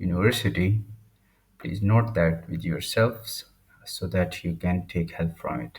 university. Please note that with yourselves so that you can take help from it.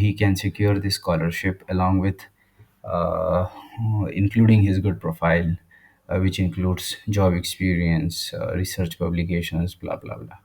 he can secure this scholarship along with including his good profile, which includes job experience, research publications, blah blah blah.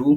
2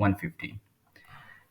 150।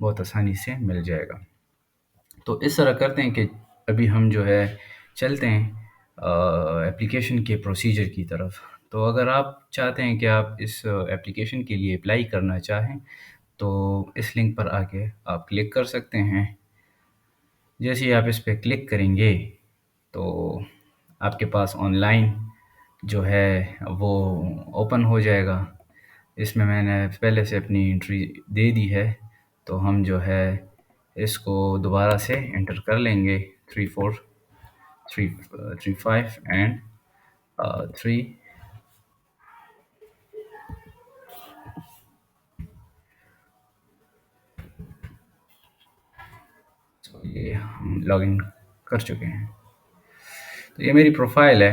بہت آسانی سے مل جائے گا۔ تو اس طرح کرتے ہیں کہ ابھی ہم جو ہے چلتے ہیں اپلیکیشن کے پروسیجر کی طرف۔ تو اگر آپ چاہتے ہیں کہ آپ اس اپلیکیشن کے لیے اپلائی کرنا چاہیں تو اس لنک پر آ کے آپ کلک کر سکتے ہیں۔ جیسے ہی آپ اس پہ کلک کریں گے تو آپ کے پاس آن لائن جو ہے وہ اوپن ہو جائے گا۔ اس میں نے پہلے سے اپنی انٹری دے دی ہے، تو ہم جو ہے اس کو دوبارہ سے انٹر کر لیں گے 3 4 3 3 5 اینڈ 3۔ یہ ہم لاگ ان کر چکے ہیں، تو یہ میری پروفائل ہے۔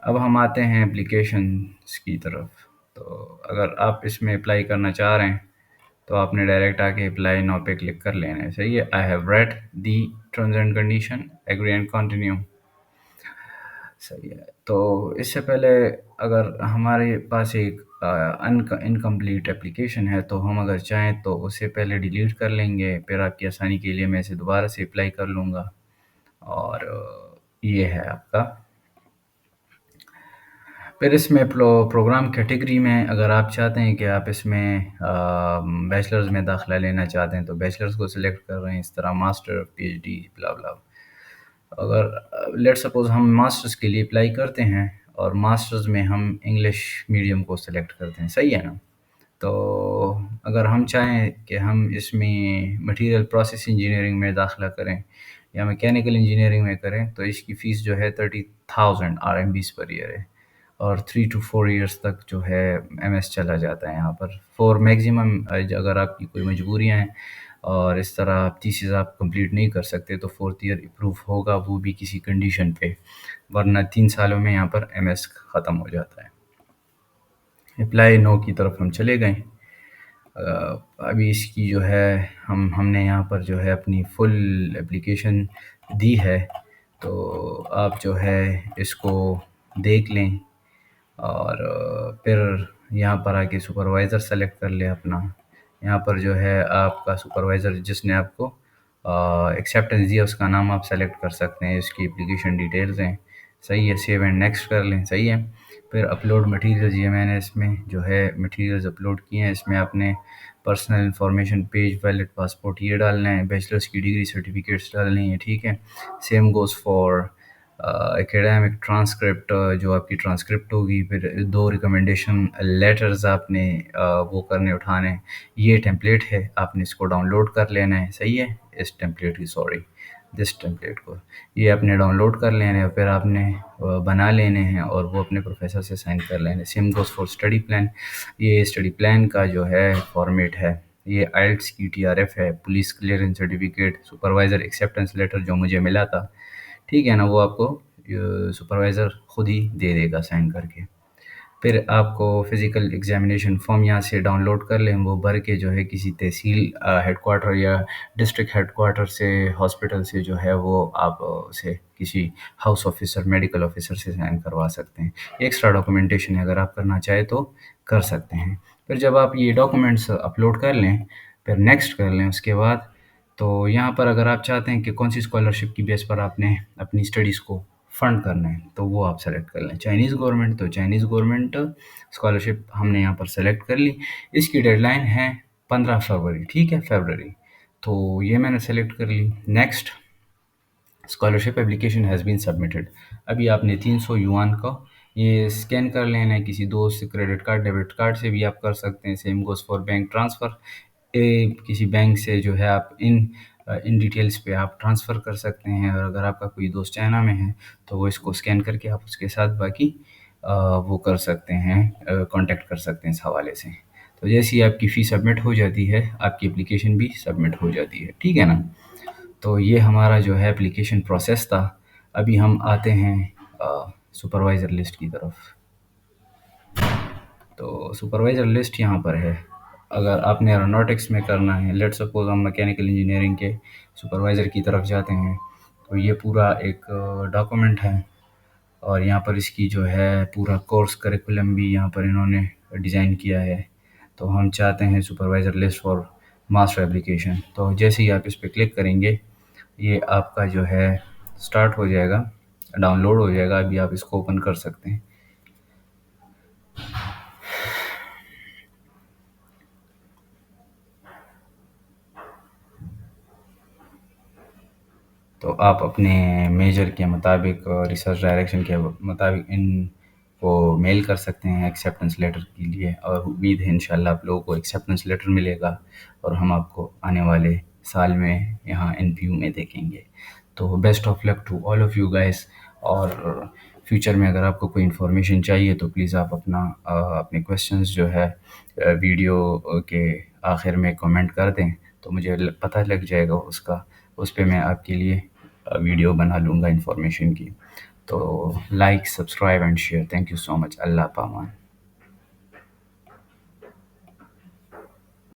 اب ہم آتے ہیں اپلیکیشنس کی طرف۔ تو اگر آپ اس میں اپلائی کرنا چاہ رہے ہیں تو آپ نے ڈائریکٹ آ کے اپلائی ناؤ پہ کلک کر لینا ہے۔ صحیح ہے، I have read the terms and condition, agree and continue. صحیح ہے، تو اس سے پہلے اگر ہمارے پاس ایک انکمپلیٹ اپلیکیشن ہے تو ہم اگر چاہیں تو اسے پہلے ڈیلیٹ کر لیں گے، پھر آپ کی آسانی کے لیے میں اسے دوبارہ سے اپلائی کر لوں گا۔ اور یہ ہے آپ کا۔ پھر اس میں پروگرام کیٹیگری میں اگر آپ چاہتے ہیں کہ آپ اس میں بیچلرز میں داخلہ لینا چاہتے ہیں تو بیچلرز کو سلیکٹ کر رہے ہیں، اس طرح ماسٹر، پی ایچ ڈی، بلا بلا۔ اگر لیٹ سپوز ہم ماسٹرز کے لیے اپلائی کرتے ہیں اور ماسٹرز میں ہم انگلش میڈیم کو سلیکٹ کرتے ہیں، صحیح ہے نا؟ تو اگر ہم چاہیں کہ ہم اس میں مٹیریل پروسیس انجینئرنگ میں داخلہ کریں یا میکینیکل انجینئرنگ میں کریں تو اس کی فیس جو ہے 30,000 RMBs پر ایئر ہے، اور 3 to 4 ایئرس تک جو ہے MS چلا جاتا ہے یہاں پر 4 میگزیمم۔ اگر آپ کی کوئی مجبوریاں ہیں اور اس طرح آپ تھیسز آپ کمپلیٹ نہیں کر سکتے تو 4th ایئر اپروو ہوگا، وہ بھی کسی کنڈیشن پہ، ورنہ 3 سالوں میں یہاں پر MS ختم ہو جاتا ہے۔ اپلائی نو کی طرف ہم چلے گئے۔ ابھی اس کی جو ہے ہم نے یہاں پر جو ہے اپنی فل اپلیکیشن دی ہے، تو آپ جو ہے اس کو دیکھ لیں اور پھر یہاں پر آ کے سپروائزر سلیکٹ کر لیں اپنا۔ یہاں پر جو ہے آپ کا سپروائزر جس نے آپ کو ایکسیپٹنس دیا اس کا نام آپ سلیکٹ کر سکتے ہیں، اس کی اپلیکیشن ڈیٹیلز ہیں۔ صحیح ہے، سیو اینڈ نیکسٹ کر لیں۔ صحیح ہے، پھر اپلوڈ مٹیریلز، یہ میں نے اس میں جو ہے مٹیریلز اپلوڈ کیے ہیں۔ اس میں آپ نے personal information, page, valid, passport یہ ڈالنا ہے، بیچلرس کی ڈگری سرٹیفکیٹس ڈالنی ہے، ٹھیک ہے۔ Same goes for academic transcript, جو آپ کی ٹرانسکرپٹ ہوگی، پھر 2 ریکمنڈیشن لیٹرز آپ نے وہ کرنے اٹھانے ہیں۔ یہ ٹیمپلیٹ ہے، آپ نے اس کو ڈاؤن لوڈ کر لینا ہے۔ صحیح ہے، اس ٹیمپلیٹ کی دس ٹیمپلیٹ کو یہ آپ نے ڈاؤن لوڈ کر لینا ہے، پھر آپ نے بنا لینے ہیں اور وہ اپنے پروفیسر سے سائن کر لینے۔ Same goes for study plan, یہ اسٹڈی پلان کا جو ہے فارمیٹ ہے، یہ آئلٹس کی TRF ہے، police clearance certificate, supervisor acceptance letter جو مجھے ملا تھا، ٹھیک ہے نا، وہ آپ کو سپروائزر خود ہی دے دے گا سائن کر کے۔ پھر آپ کو فزیکل ایگزامینیشن فارم یہاں سے ڈاؤن لوڈ کر لیں، وہ بھر کے جو ہے کسی تحصیل ہیڈ کوارٹر یا ڈسٹرکٹ ہیڈ کوارٹر سے، ہاسپٹل سے جو ہے وہ آپ سے کسی ہاؤس آفیسر، میڈیکل آفیسر سے سائن کروا سکتے ہیں۔ ایکسٹرا ڈاکومنٹیشن ہے، اگر آپ کرنا چاہے تو کر سکتے ہیں۔ پھر جب آپ یہ ڈاکومنٹس اپلوڈ کر لیں، پھر نیکسٹ کر لیں، اس کے بعد تو یہاں پر اگر آپ چاہتے ہیں کہ کون سی اسکالرشپ کی بیس پر آپ نے اپنی اسٹڈیز کو فنڈ کرنا ہے تو وہ آپ سلیکٹ کر لیں۔ چائنیز گورنمنٹ تو چائنیز گورنمنٹ اسکالرشپ ہم نے یہاں پر سلیکٹ کر لی۔ اس کی ڈیڈ لائن ہے 15 فروری، ٹھیک ہے، فیبرری، تو یہ میں نے سلیکٹ کر لی۔ Next, scholarship application has been submitted. ابھی آپ نے 300 یوان کا یہ اسکین کر لینا ہے، کسی دوست سے کریڈٹ کارڈ، ڈیبٹ کارڈ سے بھی آپ کر سکتے ہیں۔ Same goes for bank transfer, کسی بینک سے جو ہے آپ ان ڈیٹیلز پہ آپ ٹرانسفر کر سکتے ہیں، اور اگر آپ کا کوئی دوست چائنا میں ہے تو وہ اس کو اسکین کر کے آپ اس کے ساتھ باقی وہ کر سکتے ہیں، کانٹیکٹ کر سکتے ہیں اس حوالے سے۔ تو جیسی آپ کی فی سبمٹ ہو جاتی ہے آپ کی اپلیکیشن بھی سبمٹ ہو جاتی ہے، ٹھیک ہے نا۔ تو یہ ہمارا جو ہے اپلیکیشن پروسیس تھا۔ ابھی ہم آتے ہیں سپروائزر لسٹ کی طرف۔ تو سپروائزر لسٹ یہاں پر ہے۔ اگر آپ نے ایروناٹکس میں کرنا ہے، لیٹ سپوز ہم میکینیکل انجینئرنگ کے سپروائزر کی طرف جاتے ہیں، تو یہ پورا ایک ڈاکومنٹ ہے، اور یہاں پر اس کی جو ہے پورا کورس کریکولم بھی یہاں پر انہوں نے ڈیزائن کیا ہے۔ تو ہم چاہتے ہیں supervisor list for master application. تو جیسے ہی آپ اس پہ کلک کریں گے یہ آپ کا جو ہے اسٹارٹ ہو جائے گا، ڈاؤن لوڈ ہو جائے گا. ابھی آپ اس کو اوپن کر سکتے ہیں. تو آپ اپنے میجر کے مطابق اور ریسرچ ڈائریکشن کے مطابق ان کو میل کر سکتے ہیں ایکسیپٹنس لیٹر کے لیے، اور امید ہے انشاءاللہ آپ لوگوں کو ایکسیپٹنس لیٹر ملے گا اور ہم آپ کو آنے والے سال میں یہاں این پی یو میں دیکھیں گے. تو best of luck to all of you guys. اور فیوچر میں اگر آپ کو کوئی انفارمیشن چاہیے تو پلیز آپ اپنے کویشچنز جو ہے ویڈیو کے آخر میں کمنٹ کر دیں تو مجھے پتہ لگ جائے گا اس کا. اس پہ میں آپ کے لیے ویڈیو بنا لوں گا انفارمیشن کی. تو like, subscribe and share. Thank you so much. اللہ پامان.